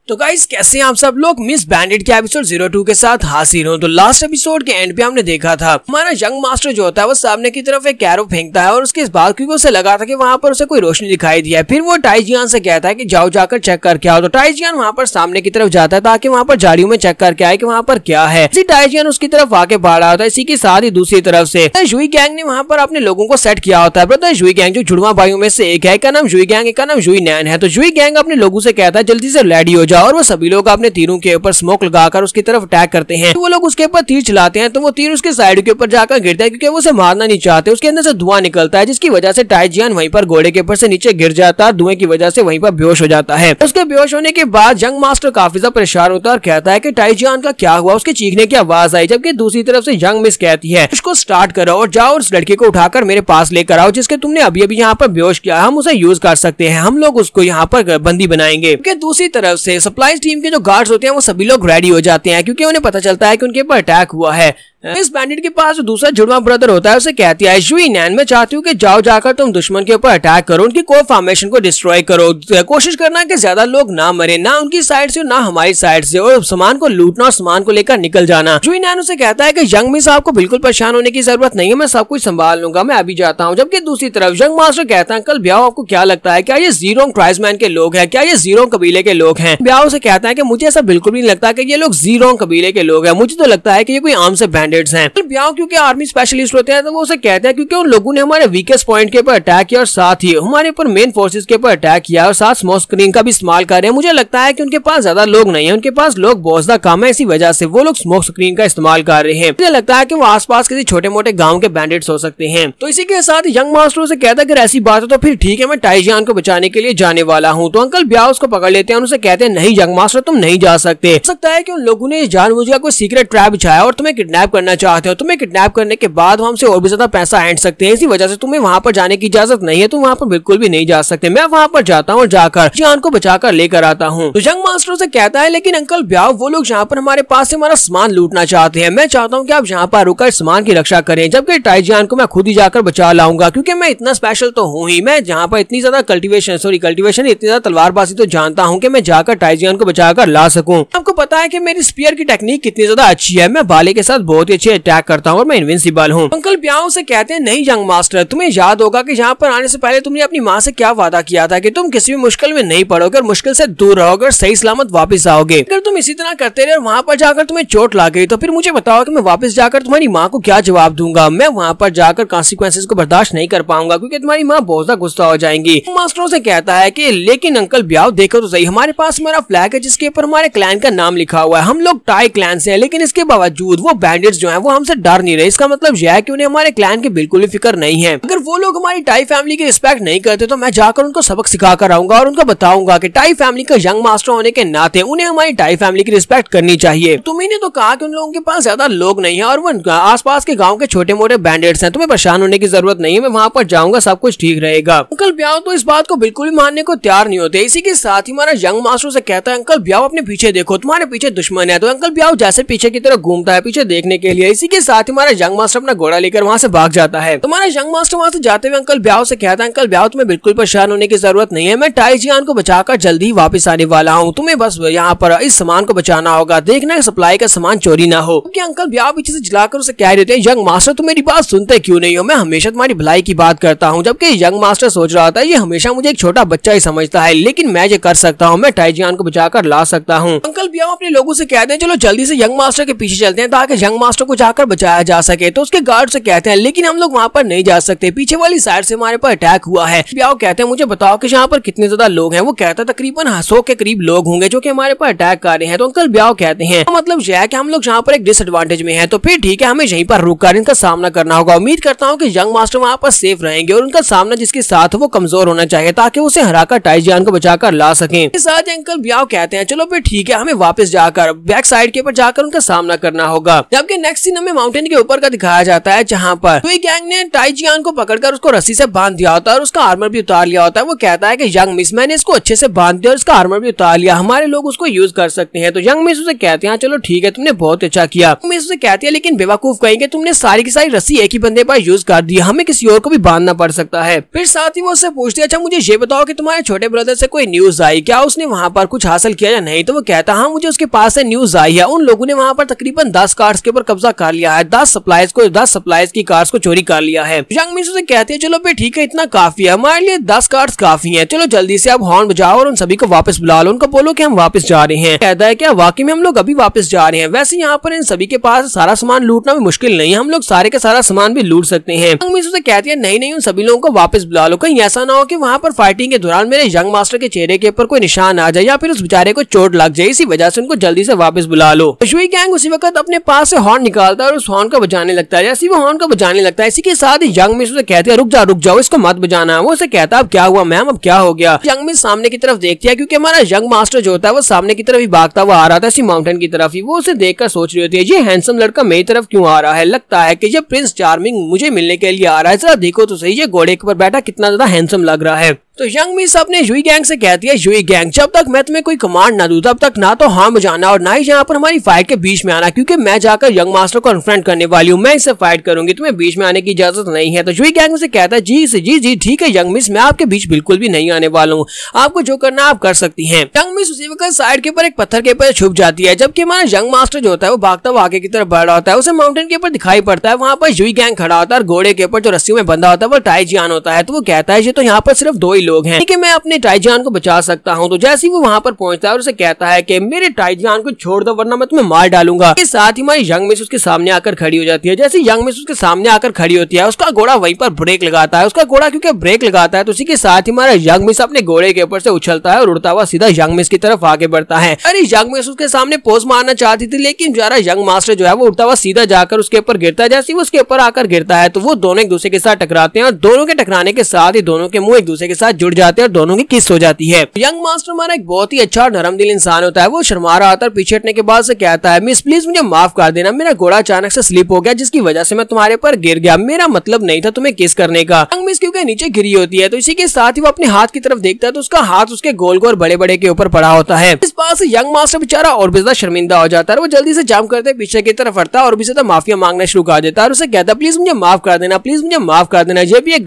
तो गाइस कैसे हैं आप सब लोग। मिस बैंडिट के एपिसोड 02 के साथ हाजिर हूं। तो लास्ट एपिसोड के एंड पे हमने देखा था हमारा यंग मास्टर जो होता है वो सामने की तरफ एक कैरो फेंकता है और उसके इस बात क्योंकि उसे लगा था कि वहां पर उसे कोई रोशनी दिखाई दिया है। फिर वो टाइजियान से कहता है कि जाओ जाकर चेक करके आओ। तो टाइजियान वहां पर सामने की तरफ जाता है ताकि वहां पर झाड़ियों में चेक करके आए कि वहां पर क्या है। इसी टाइजियान उसकी तरफ आके बढ़ रहा होता है। इसी के साथ ही दूसरी तरफ से जुई गैंग ने वहां पर अपने लोगों को सेट किया होता है। ब्रदर जुई गैंग जो जुड़वा भाइयों में से एक है, का नाम जुई गैंग, एक का नाम जुई नैन है। तो जुई गैंग अपने लोगों से कहता है जल्दी से रेडी हो जाओ और वो सभी लोग अपने तीरों के ऊपर स्मोक लगाकर उसकी तरफ अटैक करते हैं। तो वो लोग उसके ऊपर तीर चलाते हैं तो वो तीर उसके साइड के ऊपर जाकर गिरता है क्योंकि वो उसे मारना नहीं चाहते। उसके अंदर से धुआं निकलता है जिसकी वजह से टाइजियान वहीं पर घोड़े के ऊपर से नीचे गिर जाता है। धुएं की वजह से वहीं पर बेहोश हो जाता है। उसके बेहोश होने के बाद यंग मास्टर काफी ज्यादा परेशान होता है और कहता है कि टाइजियान का क्या हुआ। उसके चीखने की आवाज आई, जबकि दूसरी तरफ से यंग मिस कहती है उसको स्टार्ट करो और जाओ उस लड़के को उठाकर मेरे पास लेकर आओ जिसके तुमने अभी अभी यहाँ पर बेहोश किया। हम उसे यूज कर सकते हैं, हम लोग उसको यहाँ पर बंदी बनाएंगे। दूसरी तरफ से सप्लाई टीम के जो गार्ड्स होते हैं वो सभी लोग रेडी हो जाते हैं क्योंकि उन्हें पता चलता है कि उनके ऊपर अटैक हुआ है। इस बैंडिट के पास जो दूसरा जुड़वा ब्रदर होता है उसे कहती है जुई नैन, मैं चाहती हूँ कि जाओ जाकर तुम दुश्मन के ऊपर अटैक करो, उनकी कोर फॉर्मेशन को डिस्ट्रॉय करो, कोशिश करना कि ज्यादा लोग ना मरे, ना उनकी साइड से ना हमारी साइड से, और सामान को लूटना और सामान को लेकर निकल जाना। जुई नैन उसे कहता है कि यंग मिस आपको बिल्कुल परेशान होने की जरूरत नहीं है, मैं सब कुछ संभाल लूंगा, मैं अभी जाता हूँ। जबकि दूसरी तरफ यंग मास्टर कहता है अंकल ब्याओ आपको क्या लगता है क्या ये जीरोंग ट्राइब्समैन के लोग हैं, क्या ये जीरोंग कबीले के लोग हैं। ब्याओ से कहता है कि मुझे ऐसा बिल्कुल भी नहीं लगता कि ये लोग जीरोंग कबीले के लोग हैं, मुझे तो लगता है कि ये कोई आम से बैंडिट्स हैं। ब्याओ क्योंकि आर्मी स्पेशलिस्ट होते हैं तो वो उसे कहते हैं क्योंकि उन लोगों ने हमारे वीकेस्ट पॉइंट के ऊपर अटैक किया और साथ ही हमारे ऊपर मेन फोर्सेस के ऊपर अटैक किया और साथ स्मोक स्क्रीन का भी इस्तेमाल कर रहे हैं। मुझे लगता है कि उनके पास ज्यादा लोग नहीं है, उनके पास लोग बहुत ज्यादा कम है, इसी वजह से वो लोग स्मोक स्क्रीन का इस्तेमाल कर रहे हैं। मुझे लगता है कि वो आसपास किसी छोटे मोटे गाँव के बैंडिट्स हो सकते हैं। तो इसी के साथ यंग मास्टर से कहता है अगर ऐसी बात है तो फिर ठीक है, मैं टाइजियान को बचाने के लिए जाने वाला हूँ। तो अंकल ब्याओ उसको पकड़ लेते हैं, उनसे कहते हैं नहीं यंग मास्टर तुम नहीं जा सकते। हो सकता है कि उन लोगों ने जानबूझकर कोई सीक्रेट ट्रैप बिछाया और तुम्हें किडनैप करना चाहते हो, तुम्हें किडनैप करने के बाद वो हमसे और भी ज्यादा पैसा ऐंठ सकते हैं, इसी वजह से तुम्हें वहां पर जाने की इजाजत नहीं है, तुम वहां पर बिल्कुल भी नहीं जा सकते। मैं वहां पर जाता हूँ और जाकर जान को बचाकर लेकर आता हूँ। तो यंग मास्टर से कहता है लेकिन अंकल ब्याओ वो लोग यहाँ पर हमारे पास से हमारा सामान लूटना चाहते हैं, मैं चाहता हूँ कि आप यहाँ पर रुकर सामान की रक्षा करें, जबकि टाइजियान को मैं खुद ही जाकर बचा लाऊंगा क्योंकि मैं इतना स्पेशल तो हूँ ही, मैं जहाँ पर इतनी ज्यादा कल्टीवेशन इतनी ज्यादा तलवारबाजी तो जानता हूँ कि मैं जाकर टाइजियान को बचाकर ला सकूं। आपको पता है कि मेरी स्पीयर की टेक्निक कितनी ज्यादा अच्छी है, मैं भाले के साथ बहुत ही अच्छे अटैक करता हूँ और मैं इनविंसिबल हूँ। अंकल ब्याओ से कहते हैं नहीं यंग मास्टर, तुम्हें याद होगा कि यहाँ पर आने से पहले तुमने अपनी माँ से क्या वादा किया था कि तुम किसी भी मुश्किल में नहीं पड़ोगे और मुश्किल से दूर रहोगे और सही सलामत वापस आओगे। अगर तुम इसी तरह करते रहे और वहाँ पर जाकर तुम्हें चोट लग गई तो फिर मुझे बताओ कि मैं वापस जाकर तुम्हारी माँ को क्या जवाब दूंगा। मैं वहाँ पर जाकर कॉन्सिक्वेंसेस को बर्दाश्त नहीं कर पाऊंगा क्योंकि तुम्हारी माँ बहुत ज्यादा गुस्सा हो जाएंगी। मास्टरों से कहता है कि लेकिन अंकल ब्याओ देखो तो सही, हमारे पास हमारा फ्लैग है जिसके ऊपर हमारे क्लैन का नाम लिखा हुआ है, हम लोग टाई क्लैन से हैं, लेकिन इसके बावजूद वो बैंडिट्स जो हैं वो हमसे डर नहीं रहे। इसका मतलब यह है कि उन्हें हमारे क्लैन की बिल्कुल भी फिक्र नहीं है। अगर वो लोग हमारी टाई फैमिली की रिस्पेक्ट नहीं करते तो मैं जाकर उनको सबक सिखा कर आऊंगा और उनको बताऊंगा कि टाई फैमिली का यंग मास्टर होने के नाते उन्हें हमारी टाई फैमिली की रिस्पेक्ट करनी चाहिए। तुम्हें तो कहा कि उन लोगों के पास ज्यादा लोग नहीं है और वो आसपास के गाँव के छोटे मोटे बैंडिट्स हैं, तुम्हें परेशान होने की जरूरत नहीं है, मैं वहाँ पर जाऊंगा, सब कुछ ठीक रहेगा। अंकल ब्याओ तो इस बात को बिल्कुल भी मानने को तैयार नहीं होते। इसी के साथ ही हमारा यंग मास्टर से कहता है अंकल ब्याओ अपने पीछे देखो, तुम्हारे पीछे दुश्मन है। तो अंकल ब्याओ जैसे पीछे की तरफ घूमता है पीछे देखने के लिए। इसी के साथ ही हमारा यंग मास्टर अपना घोड़ा लेकर वहाँ से भाग जाता है। तुम्हारा यंग मास्टर वहाँ से जाते हुए अंकल ब्याओ से कहता है अंकल ब्याओ तुम्हें बिल्कुल परेशान होने की जरूरत नहीं है, मैं टाइजियान को बचाकर जल्दी ही वापस आने वाला हूँ, तुम्हें बस यहाँ पर इस सामान को बचाना होगा, देखना सप्लाई का सामान चोरी ना हो। क्योंकि अंकल ब्याओ पीछे से जलाकर उसे कह रहे थे यंग मास्टर तुम मेरी बात सुनते क्यों नहीं हो, मैं हमेशा तुम्हारी भलाई की बात करता हूँ। जबकि यंग मास्टर सोच रहा था ये हमेशा मुझे एक छोटा बच्चा ही समझता है, लेकिन मैं ये कर सकता हूँ, मैं टाइजियान को बचाकर ला सकता हूँ। अंकल ब्याओ अपने लोगों से कहते हैं चलो जल्दी से यंग मास्टर के पीछे चलते हैं ताकि यंग मास्टर को जाकर बचाया जा सके। तो उसके गार्ड से कहते हैं लेकिन हम लोग वहाँ पर नहीं जा सकते, पीछे वाली साइड से हमारे पर अटैक हुआ है। ब्याओ कहते हैं मुझे बताओ कि यहाँ पर कितने ज्यादा लोग हैं। वो कहता है तकरीबन 100 के करीब लोग होंगे जो कि हमारे पर अटैक कर रहे हैं। तो अंकल ब्याओ कहते हैं मतलब यह है कि हम लोग यहाँ पर एक डिसएडवांटेज में हैं, तो फिर ठीक है हमें यहीं पर रुककर इनका सामना करना होगा। उम्मीद करता हूँ कि यंग मास्टर वहाँ पर सेफ रहेंगे और उनका सामना जिसके साथ वो कमजोर होना चाहिए ताकि उसे हराकर टाइजियान को बचाकर ला सके। इसके साथ अंकल ब्याओ कहते हैं चलो फिर ठीक है हमें वापस जाकर बैक साइड के ऊपर जाकर उनका सामना करना होगा। जबकि नेक्स्ट सीन हमें माउंटेन के ऊपर का दिखाया जाता है, जहाँ पर युई गैंग ने टाई जियान को पकड़कर उसको रस्सी से बांध दिया होता है और उसका आर्मर भी उतार लिया होता है। वो कहता है कि यंग मिस, मैंने इसको अच्छे से बांध दिया और इसका आर्मर भी उतार लिया, हमारे लोग उसको यूज कर सकते हैं। तो यंग मिस उसे कहते हैं चलो ठीक है, तुमने बहुत अच्छा किया। मिस उसे कहती है लेकिन बेवकूफ कहेंगे, तुमने सारी की सारी रस्सी एक ही बंदे पर यूज कर दी, हमें किसी और को भी बांधना पड़ सकता है। फिर साथ ही वो उससे पूछती है अच्छा मुझे ये बताओ कि तुम्हारे छोटे ब्रदर से कोई न्यूज आई क्या, उसने वहाँ पर कुछ हासिल किया या नहीं। तो वो कहता हाँ मुझे उसके पास से न्यूज आई है, उन लोगों ने वहाँ पर तकरीबन 10 कार्स के ऊपर कब्जा कर लिया है, 10 सप्लायर्स की कार्स को चोरी कर लिया है। यंग मिस उसे कहते हैं चलो फिर ठीक है, इतना काफी है, हमारे लिए 10 कार्स काफी है, चलो जल्दी से अब हॉर्न बजाओ और उन सभी को वापस बुला लो, उनको बोलो कि हम वापस जा रहे हैं। कहता है क्या वाकई में हम लोग अभी वापस जा रहे हैं, वैसे यहाँ पर इन सभी के पास सारा सामान लूटना भी मुश्किल नहीं है, हम लोग सारे का सारा सामान भी लूट सकते हैं। यंग मिस उसे कहती है नहीं उन सभी लोगों को वापस बुला लो, कहीं ऐसा ना हो कि वहाँ पर फाइटिंग के दौरान मेरे यंग मास्टर के चेहरे के ऊपर कोई निशान आ जाए या फिर उस बेचारे को चोट लग जाए, इसी वजह से उनको जल्दी से वापस बुला लो। युई गैंग उसी वक्त अपने पास से हॉर्न निकालता है और उस हॉर्न को बजाने लगता है। जैसे वो हॉर्न को बजाने लगता है इसी के साथ ही यंग मिस उसे कहती है रुक जाओ, इसको मत बजाना। वो उसे कहता है अब क्या हुआ मैम, अब क्या हो गया। यंग मिस सामने की तरफ देखती है क्योंकि हमारा यंग मास्टर जो होता है वो सामने की तरफ ही भागता हुआ आ रहा था, इसी माउंटेन की तरफ ही। वो उसे देखकर सोच रही होती है ये हैंडसम लड़का मेरी तरफ क्यों आ रहा है, लगता है कि ये प्रिंस चार्मिंग मुझे मिलने के लिए आ रहा है, जरा देखो तो सही ये घोड़े के ऊपर बैठा कितना ज्यादा हैंडसम लग रहा है। तो यंग मिस अपने युई गैंग से कहती है युई गैंग जब तक मैं तुम्हें कोई कमांड ना दूं तब तक ना तो हाँ बजाना और ना ही यहाँ पर हमारी फाइट के बीच में आना, क्योंकि मैं जाकर यंग मास्टर को कन्फ्रंट करने वाली हूँ, मैं इससे फाइट करूंगी, तुम्हें बीच में आने की इजाजत नहीं है। तो युई गैंग से कहता है जी ठीक है यंग मिस, मैं आपके बीच बिल्कुल भी नहीं आने वाला हूँ, आपको जो करना आप कर सकती है। यंग मिस उसी वक्त साइड के ऊपर एक पत्थर के ऊपर छुप जाती है, जबकि हमारा यंग मास्टर जो होता है वो भागता हुआ आगे की तरफ बढ़ रहा होता है। उसे माउंटेन के ऊपर दिखाई पड़ता है, वहाँ पर युई गैंग खड़ा होता है और घोड़े के ऊपर जो रस्सियों में बंधा होता है वो टाई जियान होता है। तो वो कहता है ये तो यहाँ पर सिर्फ 2 ही लोग हैं, मैं अपने टाई जियान को बचा सकता हूँ। तो जैसे ही वो वहाँ पर पहुंचता है और उसे कहता है कि मेरे टाई जियान को छोड़ दो वरना मैं तुम्हें मार डालूंगा। इसके साथ ही हमारी यंग मिस उसके सामने आकर खड़ी हो जाती है। जैसे यंग मिस उसके सामने आकर खड़ी होती है उसका घोड़ा वहीं पर ब्रेक लगाता है। उसका घोड़ा क्योंकि ब्रेक लगाता है तो उसी के साथ ही हमारा यंग मिस अपने घोड़े के ऊपर से उछलता है और उड़ता हुआ सीधा यंग मिस की तरफ आगे बढ़ता है। अरे यंग मिस उसके सामने पोज मारना चाहती थी लेकिन जरा यंग मास्टर जो है वो उड़ता हुआ सीधा जाकर उसके ऊपर गिरता है। जैसे ही वो उसके ऊपर आकर गिरता है तो वो दोनों एक दूसरे के साथ टकराते हैं और दोनों के टकराने के साथ ही दोनों के मुंह एक दूसरे के साथ जुड़ जाते हैं और दोनों की किस हो जाती है। यंग मास्टर हमारा एक बहुत ही अच्छा और नरम दिल इंसान होता है। वो शर्मा रहा था और पीछे हटने के बाद से कहता है मिस प्लीज मुझे माफ कर देना, मेरा घोड़ा अचानक से स्लिप हो गया जिसकी वजह से मैं तुम्हारे पर गिर गया, मेरा मतलब नहीं था तुम्हें किस करने का। यंग मिस क्योंकि नीचे गिरी होती है तो इसी के साथ ही वो अपने हाथ की तरफ देखता है तो उसका हाथ उसके गोल गोल बड़े बड़े के ऊपर पड़ा होता है। इस बात से यंग मास्टर बेचारा और भी ज्यादा शर्मिंदा हो जाता है। वो जल्दी से जंप करते पीछे की तरफ हटता है और भी ज्यादा माफिया मांगना शुरू कर देता है और उसे कहता है प्लीज मुझे माफ कर देना, प्लीज मुझे माफ कर देना, ये भी एक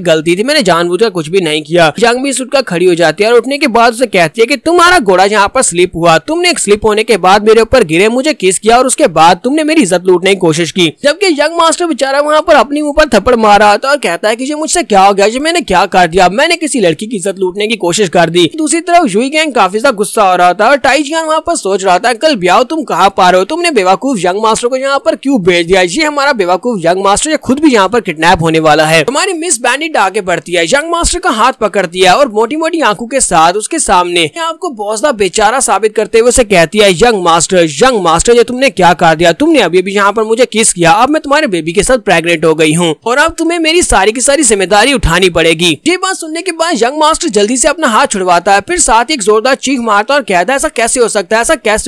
गलती थी, मैंने जानबूझकर कुछ भी नहीं किया। यंग मिस उठकर खड़ी हो जाती है और उठने के बाद उसे कहती है कि तुम्हारा घोड़ा यहाँ पर स्लिप हुआ, तुमने एक स्लिप होने के बाद मेरे ऊपर गिरे, मुझे किस किया और उसके बाद तुमने मेरी इज्जत लूटने की कोशिश की। जबकि यंग मास्टर बेचारा वहाँ पर अपने मुंह पर थप्पड़ मार रहा था और कहता है कि ये मुझसे क्या हो गया, ये मैंने क्या कर दिया, मैंने किसी लड़की की इज्जत लूटने की कोशिश कर दी। दूसरी तरफ युई गैंग काफी ज्यादा गुस्सा हो रहा था और टाई जियान वहाँ पर सोच रहा था कल ब्याह तुम कहाँ पा रहे हो, तुमने बेवकूफ यंग मास्टर को यहाँ पर क्यों भेज दिया, ये हमारा बेवकूफ यंग मास्टर ये खुद भी यहाँ पर किडनैप होने वाला है। हमारी मिस बैंडिट आगे बढ़ती है, यंग मास्टर का हाथ पकड़ती है और मोटी मोटी आंखों के साथ उसके सामने आपको बहुत ज्यादा बेचारा साबित करते हुए उसे कहती है यंग मास्टर ये तुमने क्या कर दिया, तुमने अभी भी यहाँ पर मुझे किस किया, अब मैं तुम्हारे बेबी के साथ प्रेग्नेंट हो गई हूँ और अब तुम्हें मेरी सारी की सारी जिम्मेदारी उठानी पड़ेगी। ये बात सुनने के बाद यंग मास्टर जल्दी से अपना हाथ छुड़वाता है, फिर साथ ही एक जोरदार चीख मारता और कहता है ऐसा कैसे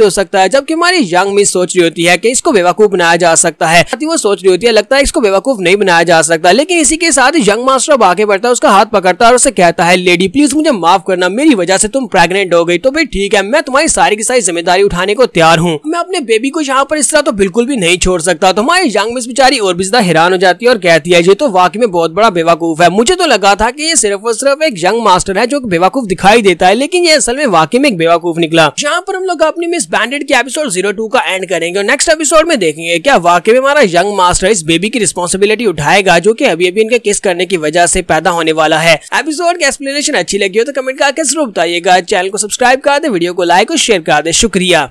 हो सकता है, जबकि हमारी यंग मिस सोच रही होती है कि इसको बेवकूफ बनाया जा सकता है। वो सोच रही होती है लगता है इसको बेवकूफ नहीं बनाया जा सकता, लेकिन इसी के साथ यंग मास्टर अब आगे बढ़ता है, उसका हाथ पकड़ता है और उसे कहता है लेडी प्लीज मुझे माफ करना, मेरी वजह से तुम प्रेग्नेंट हो गई तो भाई ठीक है, मैं तुम्हारी सारी की सारी जिम्मेदारी उठाने को तैयार हूँ, मैं अपने बेबी को यहाँ पर इस तरह तो बिल्कुल भी नहीं छोड़ सकता। तो हमारी यंग मिस बेचारी और भी ज्यादा हैरान हो जाती है और कहती है ये तो वाकई में बहुत बड़ा बेवकूफ है, मुझे तो लगा था कि ये सिर्फ और सिर्फ एक यंग मास्टर है जो बेवकूफ दिखाई देता है, लेकिन ये असल में वाकई में एक बेवकूफ निकला। यहाँ पर हम लोग अपनी मिस बैंडिट के एपिसोड 02 का एंड करेंगे और नेक्स्ट एपिसोड में देखेंगे क्या वाकई में हमारा यंग मास्टर इस बेबी की रिस्पॉन्सिबिलिटी उठाएगा जो कि अभी इनके किस करने की वजह से पैदा होने वाला है। एपिसोड की एक्सप्लेनेशन अच्छी लगी हो तो कमेंट करके जरूर बताइएगा, चैनल को सब्सक्राइब कर दे, वीडियो को लाइक और शेयर कर दे। शुक्रिया।